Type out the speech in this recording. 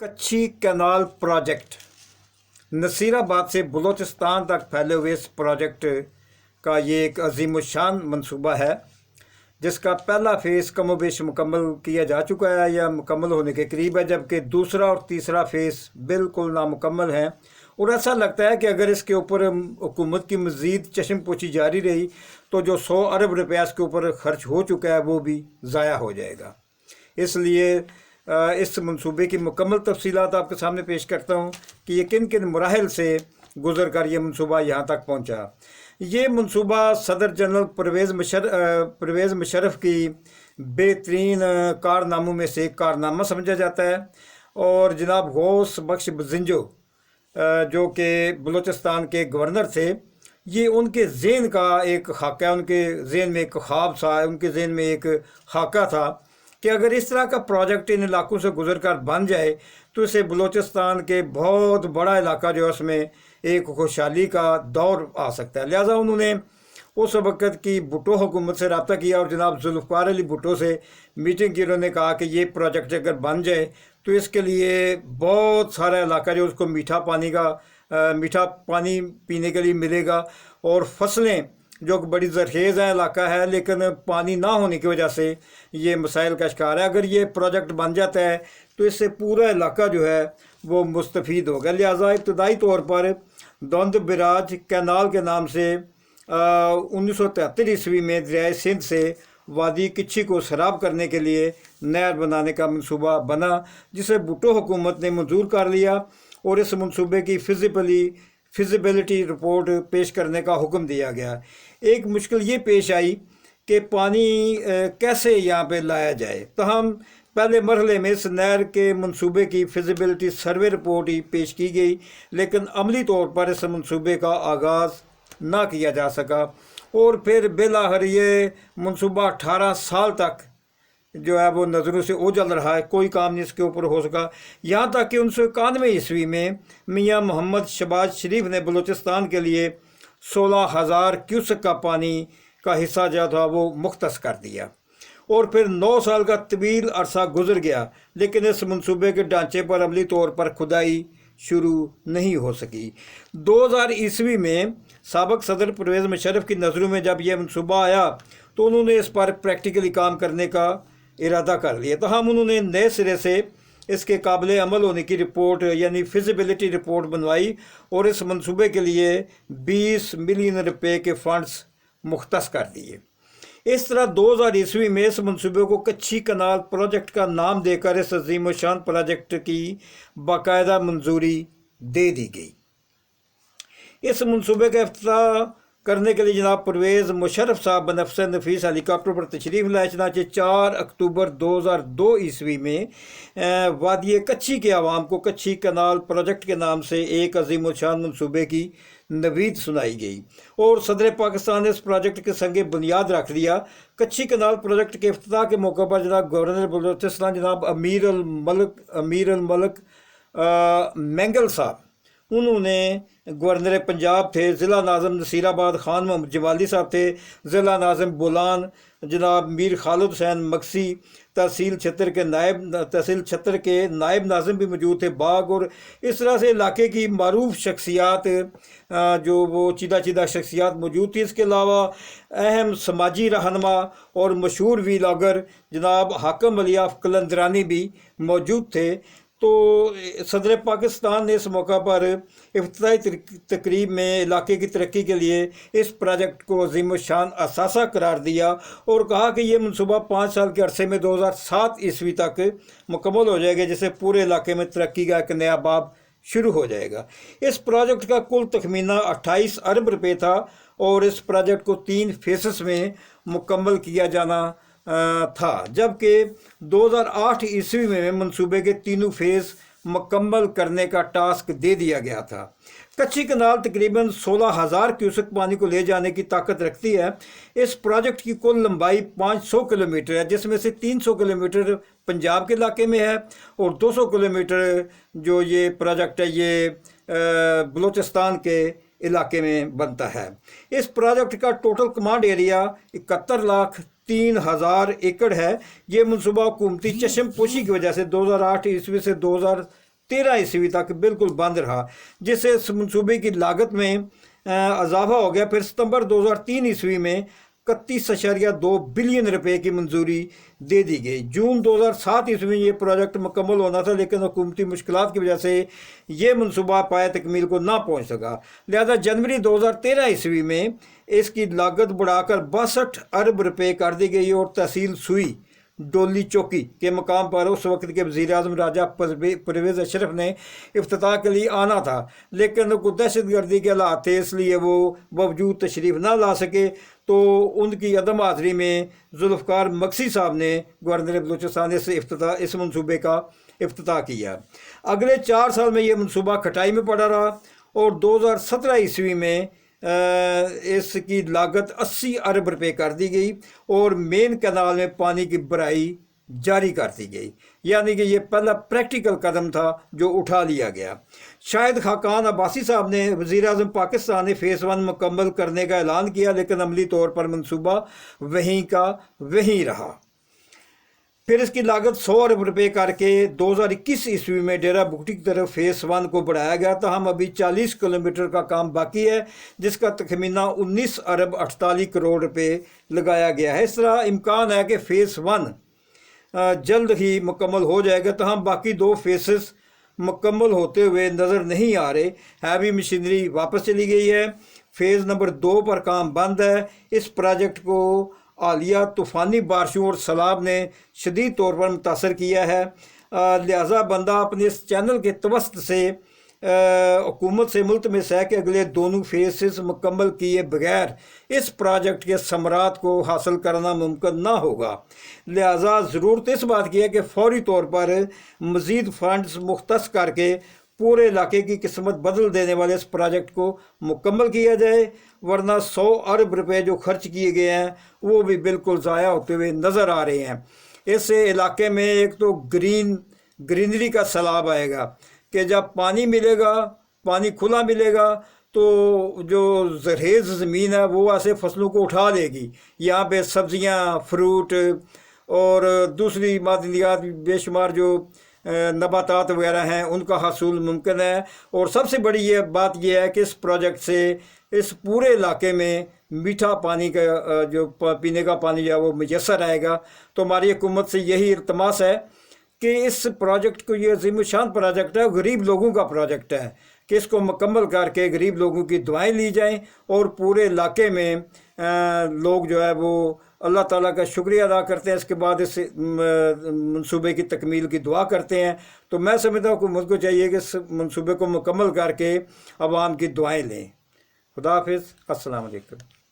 कच्छी canal project Nasirabad से बलूचिस्तान तक फैले हुए इस प्रोजेक्ट का ये एक अजीमुशान मंसूबा है जिसका पहला फ़ेज़ कमोबेश मुकम्मल किया जा चुका है या मुकम्मल होने के करीब है, जबकि दूसरा और तीसरा फ़ेज़ बिल्कुल नामुकम्मल हैं। और ऐसा लगता है कि अगर इसके ऊपर हुकूमत की मज़ीद चश्मपोशी जारी रही तो जो 100 अरब रुपया इसके ऊपर ख़र्च हो चुका है वो भी ज़ाया हो जाएगा। इसलिए इस मंसूबे की मुकम्मल तफसीलात आपके सामने पेश करता हूँ कि ये किन किन मराहल से गुज़र कर ये मंसूबा यहाँ तक पहुँचा। ये मंसूबा सदर जनरल परवेज़ मुशर्रफ की बेहतरीन कारनामों में से एक कारनामा समझा जाता है। और जनाब गौस बख्श बजिंजो जो कि बलूचिस्तान के गवर्नर थे, ये उनके ज़हन का एक खाका, उनके ज़हन में एक ख्वाब था, उनके ज़हन में एक खाका था कि अगर इस तरह का प्रोजेक्ट इन इलाकों से गुजर कर बन जाए तो इससे बलूचिस्तान के बहुत बड़ा इलाका जो है उसमें एक खुशहाली का दौर आ सकता है। लिहाजा उन्होंने उस वक़्त की भुट्टो हुकूमत से रब्ता किया और जनाब जुल्फ़िकार अली भुट्टो से मीटिंग की। उन्होंने कहा कि ये प्रोजेक्ट अगर बन जाए तो इसके लिए बहुत सारा इलाका जो उसको मीठा पानी पीने के लिए मिलेगा और फसलें जो बड़ी ज़रखेज़ है इलाका है लेकिन पानी ना होने की वजह से ये मसाइल का शिकार है। अगर ये प्रोजेक्ट बन जाता है तो इससे पूरा इलाका जो है वो मुस्तफ़ीद होगा। लिहाजा इब्तदाई तौर पर दौंद बिराज कैनाल के नाम से 1973 ईस्वी में दरियाए सिंध से वादी कच्छी को सराब करने के लिए नहर बनाने का मंसूबा बना, जिसे भुट्टो हुकूमत ने मंजूर कर लिया और इस मंसूबे की फिजिबिलिटी रिपोर्ट पेश करने का हुक्म दिया गया। एक मुश्किल ये पेश आई कि पानी कैसे यहाँ पे लाया जाए। तो हम पहले मरहले में इस नहर के मंसूबे की फिजिबिलिटी सर्वे रिपोर्ट ही पेश की गई, लेकिन अमली तौर पर इस मंसूबे का आगाज़ ना किया जा सका और फिर बिलाखिर ये मंसूबा 18 साल तक जो है वो नज़रों से ओझल रहा है, कोई काम नहीं इसके ऊपर हो सका। यहाँ तक कि 1991 ईस्वी में मियाँ मोहम्मद शहबाज शरीफ ने बलूचिस्तान के लिए 16,000 क्यूसेक का पानी का हिस्सा जो था वो मुख्तस कर दिया और फिर 9 साल का तवील अरसा गुजर गया, लेकिन इस मंसूबे के ढांचे पर अमली तौर पर खुदाई शुरू नहीं हो सकी। 2000 ईस्वी में साबिक सदर परवेज़ मुशर्रफ की नज़रों में जब यह मंसूबा आया तो उन्होंने इस पर प्रैक्टिकली काम करने का इरादा कर लिया। तो हम उन्होंने नए सिरे से इसके काबिल अमल होने की रिपोर्ट यानी फिजिबिलिटी रिपोर्ट बनवाई और इस मंसूबे के लिए 20 मिलियन रुपए के फंड्स मुख्तस कर दिए। इस तरह 2000 ईस्वी में इस मंसूबे को कच्छी कैनाल प्रोजेक्ट का नाम देकर इस अजीम शान प्रोजेक्ट की बाकायदा मंजूरी दे दी गई। इस मंसूबे का इफ्तिताह करने के लिए जनाब परवेज़ मुशर्रफ साहब बनफ़्स नफीस हेलीकॉप्टर पर तशरीफ़ लाए। चनाचे 4 अक्टूबर 2002 ईस्वी में वादी कच्छी के आवाम को कच्छी कैनाल प्रोजेक्ट के नाम से एक अजीम शान मंसूबे की नवीद सुनाई गई और सदर पाकिस्तान ने इस प्रोजेक्ट के संगे बुनियाद रख दिया। कच्छी कैनाल प्रोजेक्ट के इफ्तिताह के मौके पर जनाब गवर्नर बलूचिस्तान जनाब अमीर अल मलक मैंगल साहब, उन्होंने गवर्नर पंजाब थे, ज़िला नाज़म नसीराबाद खान मोहम्मद जवाली साहब थे, ज़िला नाज़म बोलान जनाब मीर खालिद हुसैन मक्सी, तहसील छतर के नायब नाज़िम भी मौजूद थे बाग। और इस तरह से इलाके की मारूफ शख्सियात जो वो चीदा शख्सियात मौजूद थी। इसके अलावा अहम समाजी रहनुमा और मशहूर वीलॉगर जनाब हाकम अलियाफ कलंदरानी भी मौजूद थे। तो सदर पाकिस्तान ने इस मौका पर इफ्तिताई तकरीब में इलाके की तरक्की के लिए इस प्रोजेक्ट को अजीम शान असासा करार दिया और कहा कि यह मंसूबा 5 साल के अरसे में 2007 ईस्वी तक मुकम्मल हो जाएगा, जिससे पूरे इलाके में तरक्की का एक नया बाब शुरू हो जाएगा। इस प्रोजेक्ट का कुल तखमीना 28 अरब रुपये था और इस प्रोजेक्ट को 3 फेसेस में मुकम्मल किया जाना था, जबकि 2008 ईस्वी में मंसूबे के तीनों फेज़ मुकम्मल करने का टास्क दे दिया गया था। कच्छी कैनाल तकरीबन 16,000 क्यूसेक पानी को ले जाने की ताकत रखती है। इस प्रोजेक्ट की कुल लंबाई 500 किलोमीटर है, जिसमें से 300 किलोमीटर पंजाब के इलाके में है और 200 किलोमीटर जो ये प्रोजेक्ट है ये बलूचिस्तान के इलाके में बनता है। इस प्रोजेक्ट का टोटल कमांड एरिया 71,03,000 एकड़ है। ये मनसूबा हुकूमती चश्म पोशी की वजह से 2008 ईस्वी से 2013 तक बिल्कुल बंद रहा, जिससे इस मनसूबे की लागत में इजाफा हो गया। फिर सितंबर 2003 में 31.2 बिलियन रुपए की मंजूरी दे दी गई। जून 2007 में ये प्रोजेक्ट मुकम्मल होना था, लेकिन हुकूमती मुश्किलात की वजह से ये मनसूबा पाए तकमील को ना पहुंच सका। लिहाजा जनवरी 2013 में इसकी लागत बढ़ाकर 62 अरब रुपए कर दी गई और तहसील सुई डोली चौकी के मकाम पर उस वक्त के वज़ीर आज़म राजा परवेज़ अशरफ ने इफ्तिताह के लिए आना था, लेकिन कुछ दहशत गर्दी के हालात थे, इसलिए वो बावजूद तशरीफ़ ना ला सके। तो उनकी अदम हाज़री में जुल्फ़कार मक्सी साहब ने गवर्नर बलूचिस्तान इस मनसूबे का इफ्तिताह किया। अगले 4 साल में ये मनसूबा खटाई में पड़ा रहा और 2017 में इसकी लागत 80 अरब रुपए कर दी गई और मेन कैनाल में पानी की भराई जारी कर दी गई। यानी कि ये पहला प्रैक्टिकल कदम था जो उठा लिया गया। शाहिद खाकान अब्बासी साहब ने वज़ीर आज़म पाकिस्तान ने फ़ेज़ 1 मुकम्मल करने का ऐलान किया, लेकिन अमली तौर पर मनसूबा वहीं का वहीं रहा। फिर इसकी लागत 100 अरब रुपए करके 2021 में डेरा बुगटी की तरफ फ़ेज़ 1 को बढ़ाया गया था। हम अभी 40 किलोमीटर का काम बाकी है, जिसका तखमीना 19 अरब 48 करोड़ रुपए लगाया गया है। इस तरह इम्कान है कि फ़ेज़ 1 जल्द ही मुकम्मल हो जाएगा। तो हम बाकी 2 फेसेस मुकम्मल होते हुए नज़र नहीं आ रहे। हैवी मशीनरी वापस चली गई है। फ़ेज़ नंबर 2 पर काम बंद है। इस प्रोजेक्ट को हालिया तूफ़ानी बारिशों और सैलाब ने शदीद तौर पर मुतासर किया है। लिहाजा बंदा अपने इस चैनल के तवस्त से हुकूमत से मुल्तमस है कि अगले दोनों फेसेस मुकम्मल किए बगैर इस प्रोजेक्ट के समरात को हासिल करना मुमकिन ना होगा। लिहाजा ज़रूरत इस बात की है कि फौरी तौर पर मज़ीद फ़ंड्स मुख्तस करके पूरे इलाके की किस्मत बदल देने वाले इस प्रोजेक्ट को मुकम्मल किया जाए, वरना 100 अरब रुपए जो खर्च किए गए हैं वो भी बिल्कुल ज़ाया होते हुए नज़र आ रहे हैं। इस इलाके में एक तो ग्रीनरी का सैलाब आएगा कि जब पानी मिलेगा, पानी खुला मिलेगा, तो जो ज़रहेज़ ज़मीन है वो ऐसे फसलों को उठा लेगी। यहाँ पे सब्ज़ियाँ, फ्रूट और दूसरी मादनियात बेशुमार जो नबातात वगैरह हैं उनका हासिल मुमकिन है। और सबसे बड़ी ये बात यह है कि इस प्रोजेक्ट से इस पूरे इलाके में मीठा पानी का जो पीने का पानी जो है वो मैसर आएगा। तो हमारी हुकूमत से यही इल्तमास है कि इस प्रोजेक्ट को, ये अज़ीमुशान प्रोजेक्ट है, गरीब लोगों का प्रोजेक्ट है, कि इसको मुकम्मल करके गरीब लोगों की दुआएं ली जाएं और पूरे इलाके में लोग जो है वो अल्लाह ताला का शुक्रिया अदा करते हैं। इसके बाद इस मंसूबे की तकमील की दुआ करते हैं। तो मैं समझता हूँ हुकूमत को चाहिए कि इस मंसूबे को मुकम्मल करके अवाम की दुआएं लें। खुदा हाफिज़। अस्सलाम वालेकुम।